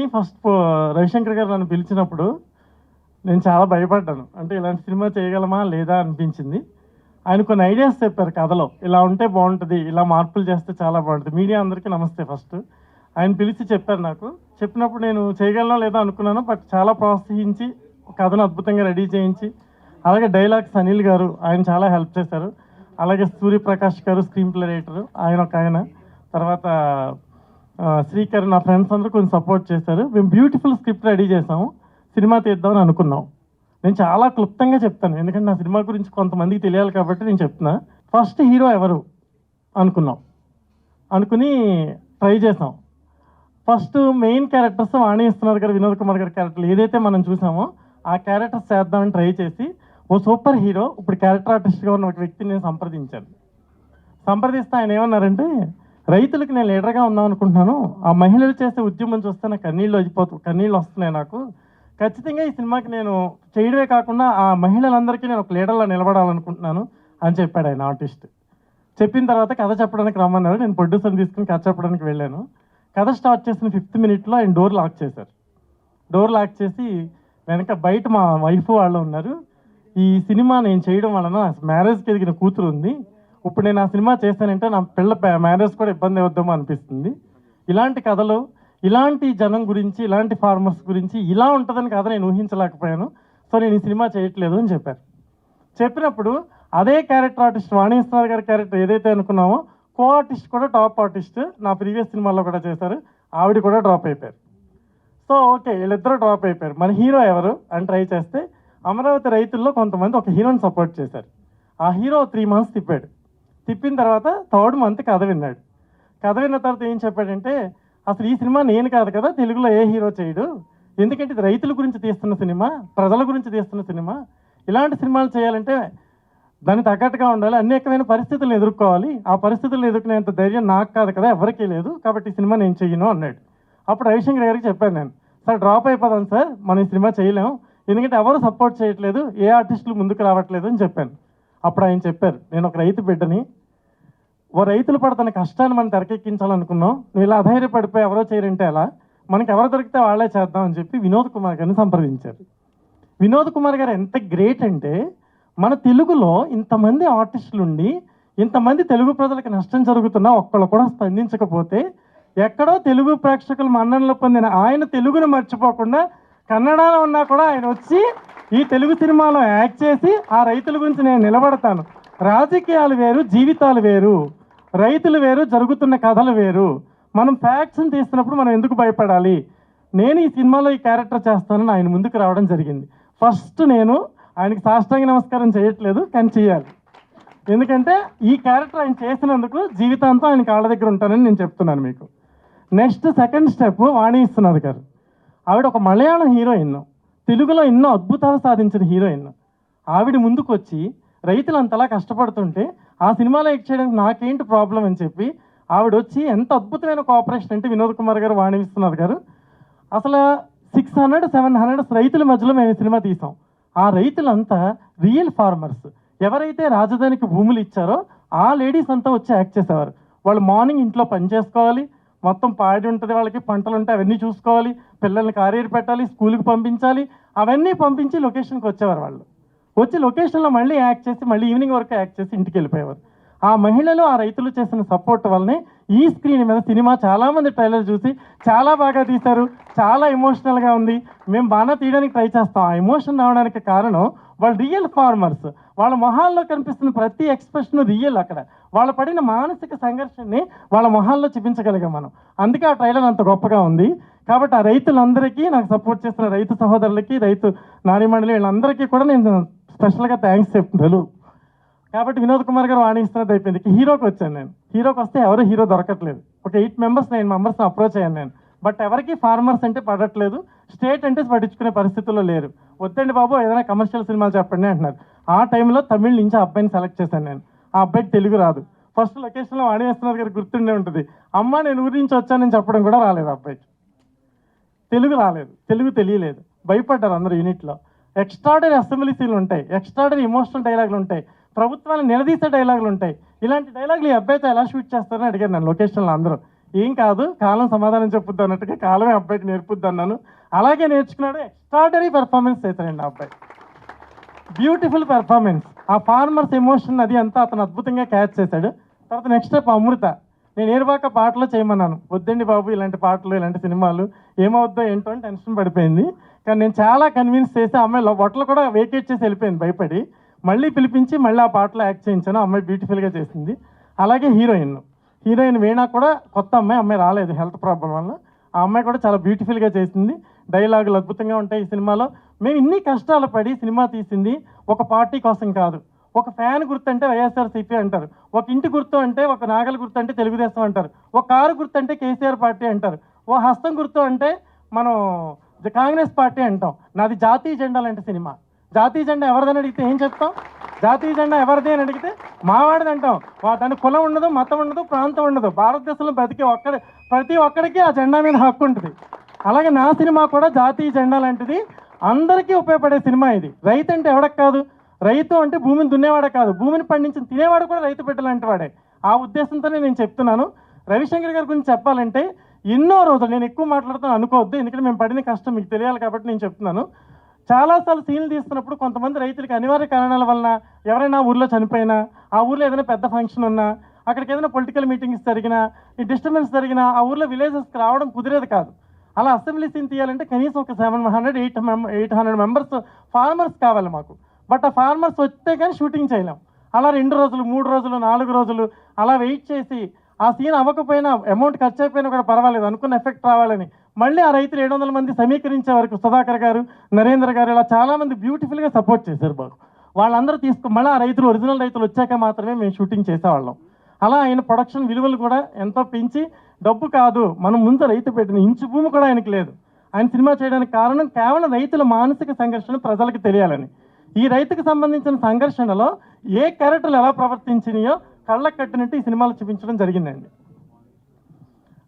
అని ఫస్ట్ రవిశంకర్ గారు నన్ను పిలిచినప్పుడు నేను చాలా భయపడ్డాను. అంటే ఇలాంటి సినిమా చేయగలమా లేదా అనిపించింది. ఆయన కొన్ని ఐడియాస్ చెప్పారు కథలో. ఇలా ఉంటే బాగుంటుంది, ఇలా మార్పులు చేస్తే చాలా బాగుంటుంది. మీడియా అందరికీ నమస్తే ఫస్ట్. ఆయన పిలిచి చెప్పారు నాకు. చెప్పినప్పుడు నేను చేయగలనో లేదో అనుకున్నాను. బట్ చాలా ప్రోత్సహించి కథను అద్భుతంగా రెడీ చేయించి, అలాగే డైలాగ్స్ అనిల్ గారు ఆయన చాలా హెల్ప్ చేశారు. అలాగే సూర్యప్రకాష్ గారు స్క్రీన్ ప్లే రైటరు ఆయన. తర్వాత శ్రీకర్, నా ఫ్రెండ్స్ అందరూ కొంచెం సపోర్ట్ చేశారు. మేము బ్యూటిఫుల్ స్క్రిప్ట్ రెడీ చేసాము. సినిమా తీద్దామని అనుకున్నాం. నేను చాలా క్లుప్తంగా చెప్తాను, ఎందుకంటే నా సినిమా గురించి కొంతమందికి తెలియాలి కాబట్టి నేను చెప్తున్నా. ఫస్ట్ హీరో ఎవరు అనుకుని ట్రై చేసాం. ఫస్ట్ మెయిన్ క్యారెక్టర్స్ వాణి విశ్వనాథ్ గారు, వినోద్ కుమార్ గారి క్యారెక్టర్లు ఏదైతే మనం చూసామో ఆ క్యారెక్టర్స్ చేద్దామని ట్రై చేసి ఓ సూపర్ హీరో, ఇప్పుడు క్యారెక్టర్ ఆర్టిస్ట్గా ఉన్న ఒక వ్యక్తిని నేను సంప్రదిస్తే ఆయన ఏమన్నారంటే, రైతులకు నేను లీడర్గా ఉందాం అనుకుంటున్నాను. ఆ మహిళలు చేసే ఉద్యమం చూస్తే నాకు కన్నీళ్ళు వస్తున్నాయి. నాకు ఖచ్చితంగా ఈ సినిమాకి నేను చేయడమే కాకుండా ఆ మహిళలందరికీ నేను ఒక లీడర్లా నిలబడాలనుకుంటున్నాను అని చెప్పాడు ఆయన ఆర్టిస్ట్. చెప్పిన తర్వాత కథ చెప్పడానికి రమ్మన్నారు. నేను ప్రొడ్యూసర్ని తీసుకుని కథ చెప్పడానికి వెళ్ళాను. కథ స్టార్ట్ చేసిన 5th మినిట్లో ఆయన డోర్ లాక్ చేశారు. డోర్ లాక్ చేసి వెనక బయట మా వైఫ్ వాళ్ళు ఉన్నారు. ఈ సినిమా నేను చేయడం వలన మ్యారేజ్కి ఎదిగిన కూతురు ఉంది. ఇప్పుడు నేను ఆ సినిమా చేశానంటే నా పిల్ల మ్యారేజ్ కూడా ఇబ్బంది అవుద్దామో అనిపిస్తుంది. ఇలాంటి కథలు, ఇలాంటి జనం గురించి, ఇలాంటి ఫార్మర్స్ గురించి ఇలా ఉంటుందని కథ నేను ఊహించలేకపోయాను. సో నేను ఈ సినిమా చేయట్లేదు అని చెప్పారు. చెప్పినప్పుడు అదే క్యారెక్టర్ ఆర్టిస్ట్ వాణి విశ్వనాథ్ గారి క్యారెక్టర్ ఏదైతే అనుకున్నామో కో ఆర్టిస్ట్ కూడా టాప్ ఆర్టిస్ట్ నా ప్రీవియస్ సినిమాలో కూడా చేశారు. ఆవిడ కూడా డ్రాప్ అయిపోయారు. సో ఓకే, వీళ్ళిద్దరూ డ్రాప్ అయిపోయారు. మరి హీరో ఎవరు అని ట్రై చేస్తే అమరావతి రైతుల్లో కొంతమంది ఒక హీరోని సపోర్ట్ చేశారు. ఆ హీరో 3 months తిప్పిన తర్వాత 3rd month కథ విన్నాడు. కథ విన్న తర్వాత ఏం చెప్పాడంటే, అసలు ఈ సినిమా నేను కాదు కదా, తెలుగులో ఏ హీరో చేయడు, ఎందుకంటే ఇది రైతుల గురించి తీస్తున్న సినిమా, ప్రజల గురించి తీస్తున్న సినిమా. ఇలాంటి సినిమాలు చేయాలంటే దానికి తగ్గట్టుగా ఉండాలి, అనేకమైన పరిస్థితులను ఎదుర్కోవాలి. ఆ పరిస్థితులను ఎదుర్కొనేంత ధైర్యం నాకు కాదు కదా, ఎవరికీ లేదు, కాబట్టి ఈ సినిమా నేను చెయ్యను అన్నాడు. అప్పుడు రవిశంకర్ గారికి చెప్పాను నేను, సార్ డ్రాప్ అయిపోదాం సార్, మనం ఈ సినిమా చేయలేము, ఎందుకంటే ఎవరు సపోర్ట్ చేయట్లేదు, ఏ ఆర్టిస్టులు ముందుకు రావట్లేదు అని చెప్పాను. అప్పుడు ఆయన చెప్పారు, నేను ఒక రైతు బిడ్డని, ఓ రైతులు పడుతున్న కష్టాన్ని మనం తెరకెక్కించాలనుకున్నాం, నువ్వు ఇలా అధైర్యపడిపోయి ఎవరో చేయరంటే ఎలా, మనకి ఎవరు దొరికితే వాళ్ళే చేద్దాం అని చెప్పి వినోద్ కుమార్ గారిని సంప్రదించారు. వినోద్ కుమార్ గారు ఎంత గ్రేట్ అంటే, మన తెలుగులో ఇంతమంది ఆర్టిస్టులు ఉండి ఇంతమంది తెలుగు ప్రజలకు నష్టం జరుగుతున్నా ఒక్కళ్ళు కూడా స్పందించకపోతే, ఎక్కడో తెలుగు ప్రేక్షకులు మన్ననలు పొందిన ఆయన తెలుగును మర్చిపోకుండా కన్నడలో ఉన్నా కూడా ఆయన వచ్చి ఈ తెలుగు సినిమాలో యాక్ట్ చేసి ఆ రైతుల గురించి నేను నిలబడతాను, రాజకీయాలు వేరు, జీవితాలు వేరు, రైతులు వేరు, జరుగుతున్న కథలు వేరు, మనం ఫ్యాక్ట్స్ని తీస్తున్నప్పుడు మనం ఎందుకు భయపడాలి, నేను ఈ సినిమాలో ఈ క్యారెక్టర్ చేస్తానని ఆయన ముందుకు రావడం జరిగింది. ఫస్ట్ నేను ఆయనకి సాష్టాంగ నమస్కారం చేయట్లేదు, కానీ చేయాలి, ఎందుకంటే ఈ క్యారెక్టర్ ఆయన చేసినందుకు జీవితాంతం ఆయన కాళ్ళ దగ్గర ఉంటానని నేను చెప్తున్నాను మీకు. నెక్స్ట్ సెకండ్ స్టెప్ వాణి విశ్వనాథ్ గారు. ఆవిడ ఒక మలయాళం హీరోయిన్, తెలుగులో ఎన్నో అద్భుతాలు సాధించిన హీరోయిన్. ఆవిడ ముందుకు వచ్చి రైతులు అంతలా కష్టపడుతుంటే ఆ సినిమాలో యాక్ట్ చేయడానికి నాకేంటి ప్రాబ్లం అని చెప్పి ఆవిడ వచ్చి ఎంత అద్భుతమైన కోఆపరేషన్ అంటే వినోద్ కుమార్ గారు, వాణి విశ్వనాథ్ గారు, అసలు 600-700 రైతుల మధ్యలో మేము సినిమా తీసాం. ఆ రైతులంతా రియల్ ఫార్మర్స్, ఎవరైతే రాజధానికి భూములు ఇచ్చారో ఆ లేడీస్ అంతా వచ్చి యాక్ట్ చేసేవారు. వాళ్ళు మార్నింగ్ ఇంట్లో పని చేసుకోవాలి, మొత్తం పాడి ఉంటుంది, వాళ్ళకి పంటలు ఉంటాయి, అవన్నీ చూసుకోవాలి, పిల్లల్ని కారియర్ పెట్టాలి, స్కూల్కి పంపించాలి, అవన్నీ పంపించి లొకేషన్కి వచ్చేవారు. వాళ్ళు వచ్చి లొకేషన్లో మళ్ళీ యాక్ట్ చేసి మళ్ళీ ఈవినింగ్ వరకు యాక్ట్ చేసి ఇంటికి వెళ్ళిపోయేవారు. ఆ మహిళలు, ఆ రైతులు చేసిన సపోర్ట్ వల్లనే ఈ స్క్రీన్ మీద సినిమా చాలామంది ట్రైలర్ చూసి చాలా బాగా తీశారు, చాలా ఎమోషనల్గా ఉంది, మేము బాగా తీయడానికి ట్రై చేస్తాం. ఆ ఎమోషన్ రావడానికి కారణం వాళ్ళు రియల్ ఫార్మర్స్, వాళ్ళ మొహాల్లో కనిపిస్తున్న ప్రతి ఎక్స్ప్రెషన్ రియల్. అక్కడ వాళ్ళు పడిన మానసిక సంఘర్షణని వాళ్ళ మొహాల్లో చూపించగలిగాం మనం, అందుకే ఆ ట్రైలర్ అంత గొప్పగా ఉంది. కాబట్టి ఆ రైతులందరికీ, నాకు సపోర్ట్ చేస్తున్న రైతు సహోదరులకి, రైతు నారీమండలి వీళ్ళందరికీ కూడా నేను స్పెషల్గా థ్యాంక్స్ చెప్తున్నాను. కాబట్టి వినోద్ కుమార్ గారు వాణి విశ్వనాథ్ అయిపోయింది. హీరోకి వచ్చాను నేను. హీరోకి వస్తే ఎవరు హీరో దొరకట్లేదు. ఒక 8 members 9 members అప్రోచ్ అయ్యాను నేను. బట్ ఎవరికి ఫార్మర్స్ అంటే పడట్లేదు, స్టేట్ అంటే పట్టించుకునే పరిస్థితుల్లో లేరు. వద్దండి బాబు, ఏదైనా కమర్షియల్ సినిమాలు చెప్పండి అంటున్నారు. ఆ టైంలో తమిళ్ నుంచి అబ్బాయిని సెలెక్ట్ చేశాను నేను. ఆ అబ్బాయికి తెలుగు రాదు. ఫస్ట్ లొకేషన్లో వాణి విశ్వనాథ్ గారికి గుర్తుండే ఉంటుంది, అమ్మ నేను ఊరి నుంచి వచ్చానని చెప్పడం కూడా రాలేదు అబ్బాయికి, తెలుగు రాలేదు, తెలుగు తెలియలేదు. భయపడ్డారు అందరూ యూనిట్లో. ఎక్స్ట్రాడరీ అసెంబ్లీ సీన్లు ఉంటాయి, ఎక్స్ట్రాడరీ ఎమోషనల్ డైలాగులు ఉంటాయి, ప్రభుత్వాన్ని నిలదీసే డైలాగులు ఉంటాయి. ఇలాంటి డైలాగులు ఈ అబ్బాయితో ఎలా షూట్ చేస్తారని అడిగారు నన్ను లొకేషన్లో అందరూ. ఏం కాదు, కాలం సమాధానం చెప్పుద్ది అన్నట్టుగా కాలమే అబ్బాయికి నేర్పుద్ది అన్నాను. అలాగే నేర్చుకున్నాడు. ఎక్స్ట్రాడనరీ పెర్ఫార్మెన్స్ చేశాడండి ఆ అబ్బాయి. Beautiful performance. ఆ ఫార్మర్స్ ఎమోషన్ అది అంతా అతను అద్భుతంగా క్యాచ్ చేశాడు. తర్వాత నెక్స్ట్ స్టెప్ అమృత. నేను ఏరువాక పాటలు చేయమన్నాను, వద్దండి బాబు ఇలాంటి పాటలు ఇలాంటి సినిమాలు ఏమవుద్దో ఏంటో అని టెన్షన్ పడిపోయింది. కానీ నేను చాలా కన్విన్స్ చేసి అమ్మాయి బొట్టలు కూడా వేకేట్ చేసి వెళ్ళిపోయింది భయపడి. మళ్ళీ పిలిపించి మళ్ళీ ఆ పాటలో యాక్ట్ చేయించాను. అమ్మాయి బ్యూటిఫుల్గా చేసింది. అలాగే హీరోయిన్ వీణా కూడా కొత్త అమ్మాయి రాలేదు హెల్త్ ప్రాబ్లం వల్ల. ఆ అమ్మాయి కూడా చాలా బ్యూటిఫుల్గా చేసింది. డైలాగులు అద్భుతంగా ఉంటాయి ఈ సినిమాలో. మేము ఇన్ని కష్టాలు పడి సినిమా తీసింది ఒక పార్టీ కోసం కాదు. ఒక ఫ్యాన్ గుర్తు అంటే వైఎస్ఆర్సీపీ అంటారు, ఒక ఇంటి గుర్తు అంటే ఒక నాగల గుర్తు అంటే తెలుగుదేశం అంటారు, ఒక కారు గుర్తు అంటే కేసీఆర్ పార్టీ అంటారు, ఓ హస్తం గుర్తు అంటే మనం కాంగ్రెస్ పార్టీ అంటాం. నాది జాతీయ జెండా లాంటి సినిమా. జాతీయ జెండా ఎవరిదని అడిగితే ఏం చెప్తాం? జాతీయ జెండా ఎవరిది అని అడిగితే మావాడిది అంటాం. దాని కులం ఉండదు, మతం ఉండదు, ప్రాంతం ఉండదు. భారతదేశంలో ప్రతి ఒక్కడికి ఆ జెండా మీద హక్కు ఉంటుంది. అలాగే నా సినిమా కూడా జాతీయ జెండా లాంటిది, అందరికీ ఉపయోగపడే సినిమా ఇది. రైతు అంటే ఎవడకు కాదు? రైతు అంటే భూమిని దున్నేవాడే కాదు, భూమిని పండించిన తినేవాడు కూడా రైతు బిడ్డ లాంటి వాడే. ఆ ఉద్దేశంతోనే నేను చెప్తున్నాను. రవిశంకర్ గారి గురించి చెప్పాలంటే ఎన్నో రోజులు, నేను ఎక్కువ మాట్లాడుతాను అనుకోవద్దు, ఎందుకంటే మేము పడిన కష్టం మీకు తెలియాలి కాబట్టి నేను చెప్తున్నాను. చాలాసార్లు సీన్లు తీస్తున్నప్పుడు కొంతమంది రైతులకి అనివార్య కారణాల వలన ఎవరైనా ఊర్లో చనిపోయినా, ఆ ఊర్లో ఏదైనా పెద్ద ఫంక్షన్ ఉన్నా, అక్కడికి ఏదైనా పొలిటికల్ మీటింగ్స్ జరిగినా, ఈ డిస్టర్బెన్స్ జరిగినా ఆ ఊర్లో విలేజెస్కి రావడం కుదిరేది కాదు. అలా అసెంబ్లీ సీన్ తీయాలంటే కనీసం ఒక 700-800 మెంబర్స్ ఫార్మర్స్ కావాలి మాకు. బట్ ఆ ఫార్మర్స్ వస్తే కానీ షూటింగ్ చేయలేం. అలా 2 రోజులు 3 రోజులు 4 రోజులు అలా వెయిట్ చేసి ఆ సీన్ అవ్వకపోయినా, అమౌంట్ ఖర్చు అయిపోయినా కూడా పర్వాలేదు, అనుకున్న ఎఫెక్ట్ రావాలని మళ్ళీ ఆ రైతులు 700 మంది సమీకరించే వరకు సుధాకర్ గారు, నరేంద్ర గారు ఇలా చాలామంది బ్యూటిఫుల్గా సపోర్ట్ చేశారు బాబు. వాళ్ళందరూ మళ్ళీ ఆ రైతులు ఒరిజినల్ రైతులు వచ్చాక మాత్రమే మేము షూటింగ్ చేసేవాళ్ళం. అలా ఆయన ప్రొడక్షన్ విలువలు కూడా ఎంతో పెంచి, డబ్బు కాదు మనం ముందు రైతు పెట్టిన ఇంచు భూమి కూడా ఆయనకి లేదు. ఆయన సినిమా చేయడానికి కారణం కేవలం రైతుల మానసిక సంఘర్షణ ప్రజలకు తెలియాలని. ఈ రైతుకు సంబంధించిన సంఘర్షణలో ఏ క్యారెక్టర్లు ఎలా ప్రవర్తించినాయో కళ్ళకు కట్టినట్టు ఈ సినిమాలో చూపించడం జరిగిందండి.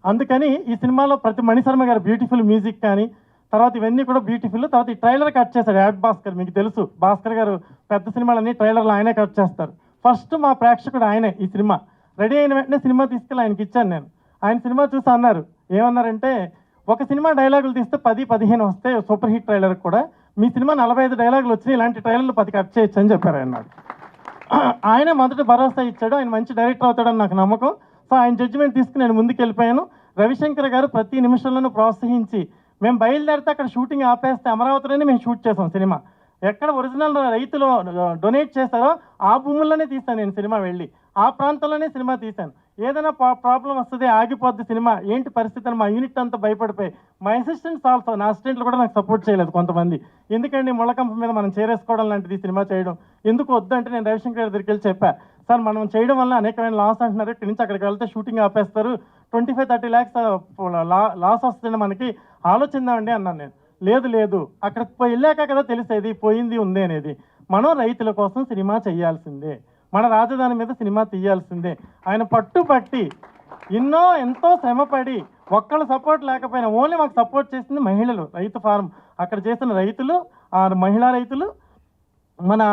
అందుకని ఈ సినిమాలో ప్రతి మణిశర్మ గారు బ్యూటిఫుల్ మ్యూజిక్ కానీ, తర్వాత ఇవన్నీ కూడా బ్యూటిఫుల్. తర్వాత ఈ ట్రైలర్ కట్ చేశాడు యాడ్ భాస్కర్. మీకు తెలుసు భాస్కర్ గారు పెద్ద సినిమాలన్నీ ట్రైలర్లు ఆయనే కట్ చేస్తారు. ఫస్ట్ మా ప్రేక్షకుడు ఆయనే. ఈ సినిమా రెడీ అయిన వెంటనే సినిమా తీసుకెళ్ళి ఆయనకి ఇచ్చాను నేను. ఆయన సినిమా చూసి అన్నారు, ఏమన్నారంటే, ఒక సినిమా డైలాగులు తీస్తే 10-15 వస్తాయి సూపర్ హిట్ ట్రైలర్ కూడా, మీ సినిమా 45 డైలాగులు వచ్చినాయి, ఇలాంటి ట్రైలర్లు 10 కట్ చేయొచ్చు అని చెప్పారు ఆయన. ఆయన మొదట భరోసా ఇచ్చాడు, ఆయన మంచి డైరెక్టర్ అవుతాడని నాకు నమ్మకం. సో ఆయన జడ్జిమెంట్ తీసుకుని నేను ముందుకు వెళ్ళిపోయాను. రవిశంకర్ గారు ప్రతి నిమిషంలోనూ ప్రోత్సహించి, మేము బయలుదేరితే అక్కడ షూటింగ్ ఆపేస్తే అమరావతిలోనే మేము షూట్ చేసాం సినిమా. ఎక్కడ ఒరిజినల్ రైతులు డొనేట్ చేస్తారో ఆ భూముల్లోనే తీశాను నేను సినిమా వెళ్ళి, ఆ ప్రాంతంలోనే సినిమా తీశాను. ఏదైనా ప్రాబ్లం వస్తుంది, ఆగిపోద్ది సినిమా, ఏంటి పరిస్థితి అని మా యూనిట్ అంతా భయపడిపోయి, మా అసిస్టెంట్స్ ఆల్సో, నా అసిస్టెంట్లు కూడా నాకు సపోర్ట్ చేయలేదు కొంతమంది. ఎందుకండి ముళ్ళకంప మీద మనం చేరేసుకోవడం లాంటిది సినిమా చేయడం ఎందుకు వద్దు అంటే, నేను రవిశంకర్ గారి దగ్గరికి వెళ్ళి చెప్పా, సార్ మనం చేయడం వల్ల అనేకమైన లాస్ అంటున్నారు, ఇక్కడి నుంచి అక్కడికి వెళ్తే షూటింగ్ ఆపేస్తారు, 25-30 lakhs లాస్ వస్తుంది, మనకి ఆలోచిద్దామండి అన్నాను నేను. లేదు అక్కడికి వెళ్ళాక కదా తెలిసేది పోయింది ఉంది అనేది. మనం రైతుల కోసం సినిమా చేయాల్సిందే, మన రాజధాని మీద సినిమా తీయాల్సిందే. ఆయన పట్టుబట్టి ఎంతో శ్రమపడి, ఒక్కళ్ళ సపోర్ట్ లేకపోయినా ఓన్లీ మాకు సపోర్ట్ చేసింది మహిళలు, రైతు ఫారం అక్కడ చేసిన రైతులు, మహిళా రైతులు, మన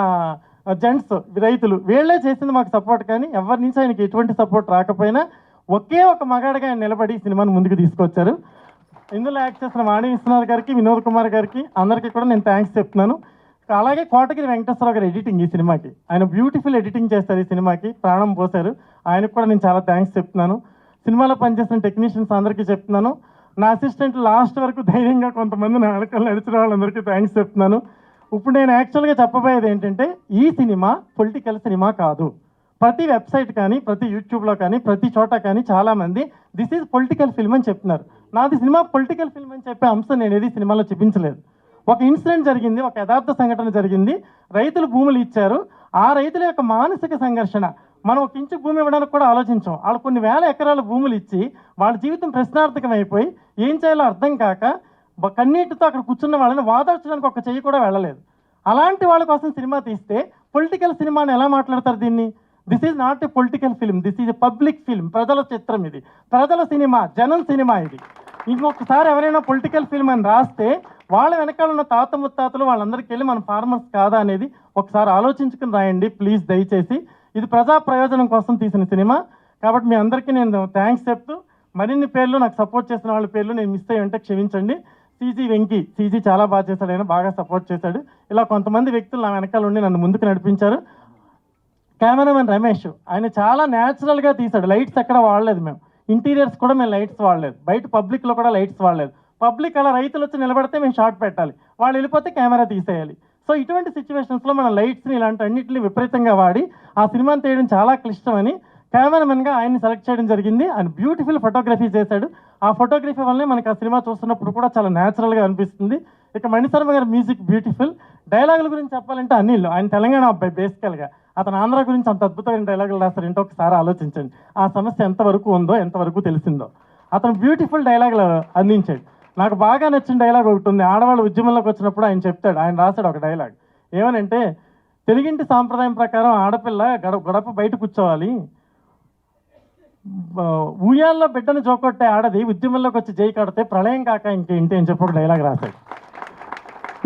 జెంట్స్ రైతులు, వీళ్ళే చేసింది మాకు సపోర్ట్. కానీ ఎవరి నుంచి ఆయనకి ఎటువంటి సపోర్ట్ రాకపోయినా ఒకే ఒక మగాడిగా ఆయన నిలబడి సినిమాని ముందుకు తీసుకొచ్చారు. ఇందులో యాక్ట్ చేసిన వాణి విశ్వనాథ్ గారికి, వినోద్ కుమార్ గారికి, అందరికీ కూడా నేను థ్యాంక్స్ చెప్తున్నాను. అలాగే కోటగిరి వెంకటేశ్వరరావు గారు ఎడిటింగ్ ఈ సినిమాకి, ఆయన బ్యూటిఫుల్ ఎడిటింగ్ చేస్తారు, ఈ సినిమాకి ప్రాణం పోశారు. ఆయనకు కూడా నేను చాలా థ్యాంక్స్ చెప్తున్నాను. సినిమాలో పనిచేసిన టెక్నీషియన్స్ అందరికీ చెప్తున్నాను. నా అసిస్టెంట్ లాస్ట్ వరకు ధైర్యంగా కొంతమంది నా వెనకాల నడిచిన వాళ్ళందరికీ థ్యాంక్స్ చెప్తున్నాను. ఇప్పుడు నేను యాక్చువల్గా చెప్పబోయేది ఏంటంటే, ఈ సినిమా పొలిటికల్ సినిమా కాదు. ప్రతి వెబ్సైట్ కానీ, ప్రతి యూట్యూబ్లో కానీ, ప్రతి చోట కానీ చాలామంది దిస్ ఈజ్ పొలిటికల్ ఫిల్మ్ అని చెప్తున్నారు. నాది సినిమా పొలిటికల్ ఫిల్మ్ అని చెప్పే అంశం నేను ఏది సినిమాలో చూపించలేదు. ఒక ఇన్సిడెంట్ జరిగింది, ఒక యథార్థ సంఘటన జరిగింది, రైతులు భూములు ఇచ్చారు, ఆ రైతుల యొక్క మానసిక సంఘర్షణ. మనం ఒక ఇంచు భూమి ఇవ్వడానికి కూడా ఆలోచించాం. వాళ్ళు కొన్ని వేల ఎకరాల భూములు ఇచ్చి వాళ్ళ జీవితం ప్రశ్నార్థకం అయిపోయి ఏం చేయాలో అర్థం కాక కన్నీటితో అక్కడ కూర్చున్న వాళ్ళని వాదార్చడానికి ఒక చెయ్యి కూడా వెళ్ళలేదు. అలాంటి వాళ్ళ కోసం సినిమా తీస్తే పొలిటికల్ సినిమాని ఎలా మాట్లాడతారు దీన్ని? This is not a political film, this is a public film, ప్రజల చిత్రం ఇది, ప్రజల సినిమా, జనం సినిమా ఇది. ఇంకొకసారి ఎవరైనా పొలిటికల్ ఫిల్మ్ అని రాస్తే వాళ్ళ వెనకాల ఉన్న తాత ముత్తాతలు వాళ్ళందరికీ వెళ్ళి మన ఫార్మర్స్ కాదా అనేది ఒకసారి ఆలోచించుకుని రాయండి ప్లీజ్, దయచేసి. ఇది ప్రజా ప్రయోజనం కోసం తీసిన సినిమా కాబట్టి మీ అందరికీ నేను థ్యాంక్స్ చెప్తూ, మరిన్ని పేర్లు నాకు సపోర్ట్ చేసిన వాళ్ళ పేర్లు నేను మిస్ అయ్యి ఉంటే క్షమించండి. సీజీ వెంకీ, సీజీ చాలా బాగా చేశాడు, ఆయన బాగా సపోర్ట్ చేశాడు. ఇలా కొంతమంది వ్యక్తులు నా వెనకాల ఉండి నన్ను ముందుకు నడిపించారు. కెమెరామెన్ రమేష్, ఆయన చాలా న్యాచురల్గా తీశాడు. లైట్స్ ఎక్కడ వాడలేదు, మేము ఇంటీరియర్స్ కూడా మేము లైట్స్ వాడలేదు, బయట పబ్లిక్లో కూడా లైట్స్ వాడలేదు. పబ్లిక్ అలా రైతులు వచ్చి నిలబడితే మేము షార్ట్ పెట్టాలి, వాళ్ళు వెళ్ళిపోతే కెమెరా తీసేయాలి. సో ఇటువంటి సిచ్యువేషన్స్లో మన లైట్స్ని ఇలాంటి అన్నింటినీ విపరీతంగా వాడి ఆ సినిమాని తీయడం చాలా క్లిష్టమని కెమెరామెన్గా ఆయన్ని సెలెక్ట్ చేయడం జరిగింది. ఆయన బ్యూటిఫుల్ ఫోటోగ్రఫీ చేశాడు. ఆ ఫోటోగ్రఫీ వల్లనే మనకి ఆ సినిమా చూస్తున్నప్పుడు కూడా చాలా న్యాచురల్గా అనిపిస్తుంది. ఇక మణిశర్మ గారి మ్యూజిక్ బ్యూటిఫుల్. డైలాగుల గురించి చెప్పాలంటే అనిల్, ఆయన తెలంగాణ అబ్బాయి బేసికల్గా, అతను ఆంధ్ర గురించి అంత అద్భుతమైన డైలాగులు రాస్తారు. ఏంటో ఒకసారి ఆలోచించండి, ఆ సమస్య ఎంతవరకు ఉందో ఎంతవరకు తెలిసిందో. అతను బ్యూటిఫుల్ డైలాగులు అందించాడు. నాకు బాగా నచ్చిన డైలాగ్ ఒకటి ఉంది. ఆడవాళ్ళు ఉద్యమంలోకి వచ్చినప్పుడు ఆయన చెప్తాడు, ఆయన రాశాడు ఒక డైలాగ్, ఏమనంటే తెలుగింటి సాంప్రదాయం ప్రకారం ఆడపిల్ల గడప బయట కూర్చోవాలి, ఊయాల్లో బిడ్డను జోకొట్టే ఆడది ఉద్యమంలోకి వచ్చి జై కడితే ప్రళయం కాక ఇంకేంటి అని చెప్పి ఒక డైలాగ్ రాశాడు.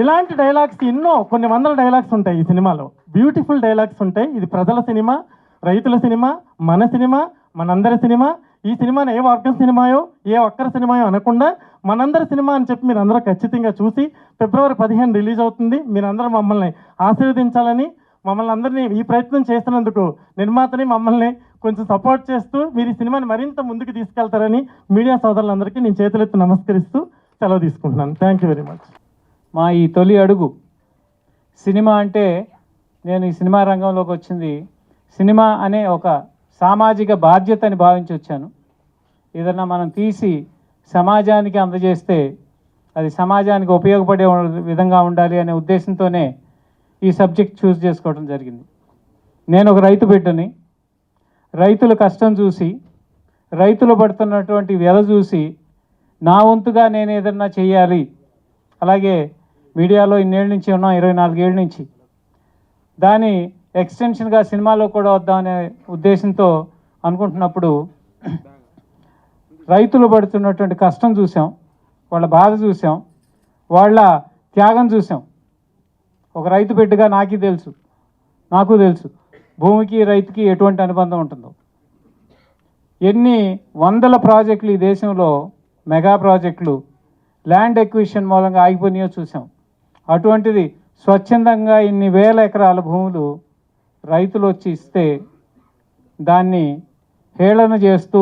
ఇలాంటి డైలాగ్స్ ఎన్నో, కొన్ని వందల డైలాగ్స్ ఉంటాయి ఈ సినిమాలో. బ్యూటిఫుల్ డైలాగ్స్ ఉంటాయి. ఇది ప్రజల సినిమా, రైతుల సినిమా, మన సినిమా, మనందరి సినిమా. ఈ సినిమాని ఏ వర్గం సినిమాయో ఏ ఒక్కరి సినిమాయో అనకుండా మనందరి సినిమా అని చెప్పి మీరు అందరూ ఖచ్చితంగా చూసి ఫిబ్రవరి 15 రిలీజ్ అవుతుంది. మీరందరూ మమ్మల్ని ఆశీర్వదించాలని, మమ్మల్ని అందరినీ ఈ ప్రయత్నం చేస్తున్నందుకు నిర్మాతని మమ్మల్ని కొంచెం సపోర్ట్ చేస్తూ మీరు ఈ సినిమాని మరింత ముందుకు తీసుకెళ్తారని మీడియా సోదరులందరికీ నేను చేతులెత్తి నమస్కరిస్తూ సెలవు తీసుకుంటున్నాను. Thank you very much. మా ఈ తొలి అడుగు సినిమా అంటే, నేను ఈ సినిమా రంగంలోకి వచ్చింది సినిమా అనే ఒక సామాజిక బాధ్యతని భావించి వచ్చాను. ఏదన్నా మనం తీసి సమాజానికి అందజేస్తే అది సమాజానికి ఉపయోగపడే విధంగా ఉండాలి అనే ఉద్దేశంతోనే ఈ సబ్జెక్ట్ చూస్ చేసుకోవడం జరిగింది. నేను ఒక రైతు బిడ్డని. రైతుల కష్టం చూసి, రైతులు పడుతున్నటువంటి వ్యధ చూసి నా వంతుగా నేను ఏదన్నా చేయాలి. అలాగే మీడియాలో ఇన్నేళ్ళ నుంచి ఉన్నాం, 24 ఏళ్ళ నుంచి. దాని ఎక్స్టెన్షన్గా సినిమాలో కూడా వద్దామనే ఉద్దేశంతో అనుకుంటున్నప్పుడు రైతులు పడుతున్నటువంటి కష్టం చూసాం, వాళ్ళ బాధ చూసాం, వాళ్ళ త్యాగం చూసాం. ఒక రైతు బిడ్డగా నాకు తెలుసు భూమికి రైతుకి ఎటువంటి అనుబంధం ఉంటుందో. ఎన్ని వందల ప్రాజెక్టులు ఈ దేశంలో, మెగా ప్రాజెక్టులు ల్యాండ్ ఎక్విజిషన్ మూలంగా ఆగిపోయినాయో చూసాం. అటువంటిది స్వచ్ఛందంగా ఇన్ని వేల ఎకరాల భూములు రైతులు వచ్చి ఇస్తే దాన్ని హేళన చేస్తూ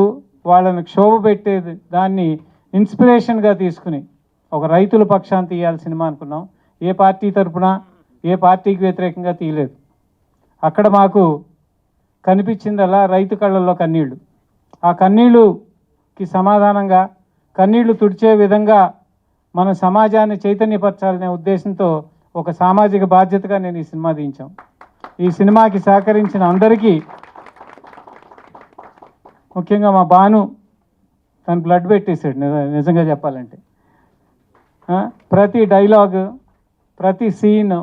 వాళ్ళని క్షోభ పెట్టేది, దాన్ని ఇన్స్పిరేషన్గా తీసుకుని ఒక రైతుల పక్షాన్ని తీయాలి సినిమా అనుకున్నాం. ఏ పార్టీ తరపున, ఏ పార్టీకి వ్యతిరేకంగా తీయలేదు. అక్కడ మాకు కనిపించిందల్లా రైతు కళ్ళల్లో కన్నీళ్ళు. ఆ కన్నీళ్ళుకి సమాధానంగా, కన్నీళ్లు తుడిచే విధంగా మన సమాజాన్ని చైతన్యపరచాలనే ఉద్దేశంతో ఒక సామాజిక బాధ్యతగా నేను ఈ సినిమా తీయించాం. ఈ సినిమాకి సహకరించిన అందరికీ, ముఖ్యంగా మా బాను, తను బ్లడ్ పెట్టేశాడు నిజంగా చెప్పాలంటే. ప్రతి డైలాగు, ప్రతి సీన్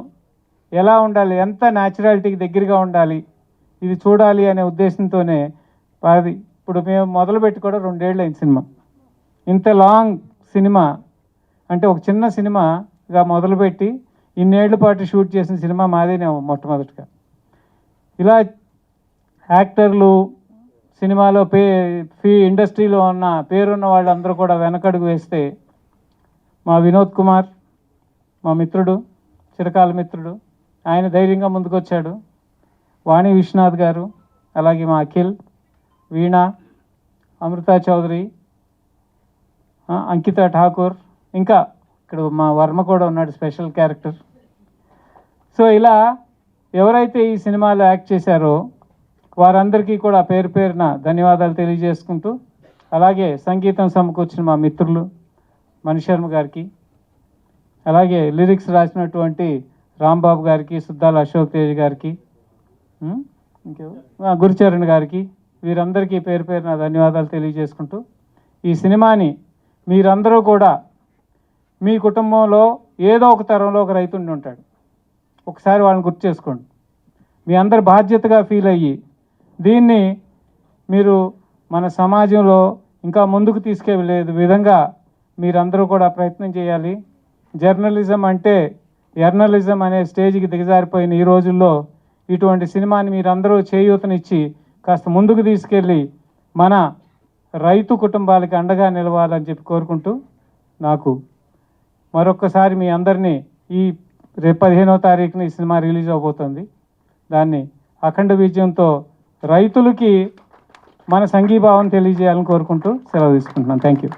ఎలా ఉండాలి, ఎంత న్యాచురాలిటీకి దగ్గరగా ఉండాలి, ఇది చూడాలి అనే ఉద్దేశంతోనే అది. ఇప్పుడు మేము మొదలుపెట్టి కూడా 2 ఏళ్ళు అయింది సినిమా. ఇంత లాంగ్ సినిమా అంటే, ఒక చిన్న సినిమాగా మొదలుపెట్టి ఇన్నేళ్ల పాటు షూట్ చేసిన సినిమా మాదేనే మొట్టమొదటిగా. ఇలా యాక్టర్లు, సినిమాలో ఇండస్ట్రీలో ఉన్న పేరున్న వాళ్ళందరూ కూడా వెనకడుగు వేస్తే, మా వినోద్ కుమార్, మా మిత్రుడు, చిరకాల మిత్రుడు, ఆయన ధైర్యంగా ముందుకొచ్చాడు. వాణి విశ్వనాథ్ గారు, అలాగే మా అఖిల్, వీణ, అమృతా చౌదరి, అంకిత ఠాకూర్, ఇంకా ఇక్కడ మా వర్మ కూడా ఉన్నాడు, స్పెషల్ క్యారెక్టర్. సో ఇలా ఎవరైతే ఈ సినిమాలో యాక్ట్ చేశారో వారందరికీ కూడా పేరు పేరున ధన్యవాదాలు తెలియజేసుకుంటూ, అలాగే సంగీతం సమకూర్చిన మా మిత్రులు మణిశర్మ గారికి, అలాగే లిరిక్స్ రాసినటువంటి రాంబాబు గారికి, సుద్దాల అశోక్ తేజ్ గారికి, గురుచరణ్ గారికి, వీరందరికీ పేరు పేరున ధన్యవాదాలు తెలియజేసుకుంటూ, ఈ సినిమాని మీరందరూ కూడా మీ కుటుంబంలో ఏదో ఒక తరంలో ఒక రైతు ఉండి ఉంటాడు. ఒకసారి వాళ్ళని గుర్తు చేసుకోండి. మీ అందరు బాధ్యతగా ఫీల్ అయ్యి దీన్ని మీరు మన సమాజంలో ఇంకా ముందుకు తీసుకెళ్ళే విధంగా మీరందరూ కూడా ప్రయత్నం చేయాలి. జర్నలిజం అంటే ఎర్నలిజం అనే స్టేజ్కి దిగజారిపోయిన ఈ రోజుల్లో ఇటువంటి సినిమాని మీరందరూ చేయూతనిచ్చి కాస్త ముందుకు తీసుకెళ్ళి మన రైతు కుటుంబాలకి అండగా నిలవాలని చెప్పి కోరుకుంటూ నాకు మరొక్కసారి మీ అందరినీ ఈ రేపు 15వ తారీఖున ఈ సినిమా రిలీజ్ అవబోతుంది. దాన్ని అఖండ విజయంతో రైతులకి మన సంఘీభావం తెలియజేయాలని కోరుకుంటూ సెలవు తీసుకుంటున్నాను. Thank you.